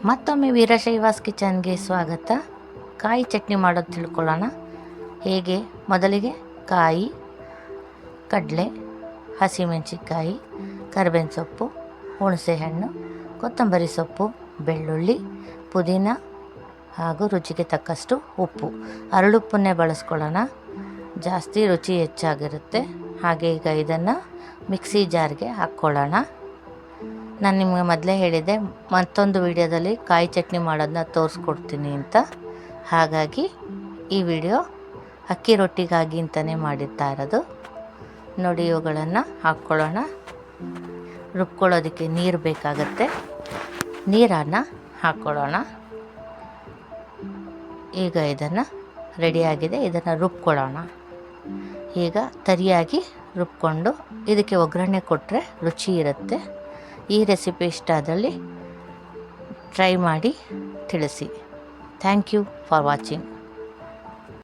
ಮತ್ತೊಮ್ಮೆ ವೀರಶೈವಾಸ್ ಕಿಚನ್ಗೆ ಸ್ವಾಗತ. ಕಾಯಿ ಚಟ್ನಿ ಮಾಡೋದು ತಿಳ್ಕೊಳ್ಳೋಣ ಹೇಗೆ. ಮೊದಲಿಗೆ ಕಾಯಿ, ಕಡಲೆ, ಹಸಿಮೆಣಸಿನ್ಕಾಯಿ, ಕರಿಬೇವಿನ ಸೊಪ್ಪು, ಹುಣಸೆಹಣ್ಣು, ಕೊತ್ತಂಬರಿ ಸೊಪ್ಪು, ಬೆಳ್ಳುಳ್ಳಿ, ಪುದೀನ ಹಾಗೂ ರುಚಿಗೆ ತಕ್ಕಷ್ಟು ಉಪ್ಪು. ಹರಳುಪ್ಪನ್ನೇ ಬಳಸ್ಕೊಳ್ಳೋಣ, ಜಾಸ್ತಿ ರುಚಿ ಹೆಚ್ಚಾಗಿರುತ್ತೆ. ಹಾಗೆ ಈಗ ಇದನ್ನು ಮಿಕ್ಸಿ ಜಾರ್ಗೆ ಹಾಕ್ಕೊಳ್ಳೋಣ. ನಾನು ನಿಮಗೆ ಮೊದಲೇ ಹೇಳಿದ್ದೆ ಮತ್ತೊಂದು ವಿಡಿಯೋದಲ್ಲಿ ಕಾಯಿ ಚಟ್ನಿ ಮಾಡೋದನ್ನ ತೋರಿಸ್ಕೊಡ್ತೀನಿ ಅಂತ. ಹಾಗಾಗಿ ಈ ವಿಡಿಯೋ ಅಕ್ಕಿ ರೊಟ್ಟಿಗಾಗಿ ಅಂತಲೇ ಮಾಡಿರ್ತಾ ಇರೋದು. ನೋಡಿ, ಇವುಗಳನ್ನು ಹಾಕ್ಕೊಳ್ಳೋಣ. ರುಬ್ಕೊಳ್ಳೋದಕ್ಕೆ ನೀರು ಬೇಕಾಗತ್ತೆ, ನೀರನ್ನು ಹಾಕ್ಕೊಳ್ಳೋಣ. ಈಗ ಇದನ್ನು ರೆಡಿಯಾಗಿದೆ, ಇದನ್ನು ರುಬ್ಕೊಳ್ಳೋಣ. ಈಗ ತರಿಯಾಗಿ ರುಬ್ಕೊಂಡು ಇದಕ್ಕೆ ಒಗ್ಗರಣೆ ಕೊಟ್ಟರೆ ರುಚಿ ಇರುತ್ತೆ. ಈ ರೆಸಿಪಿ ಇಷ್ಟ ಆದಲ್ಲಿ ಟ್ರೈ ಮಾಡಿ ತಿಳಿಸಿ. Thank you for watching.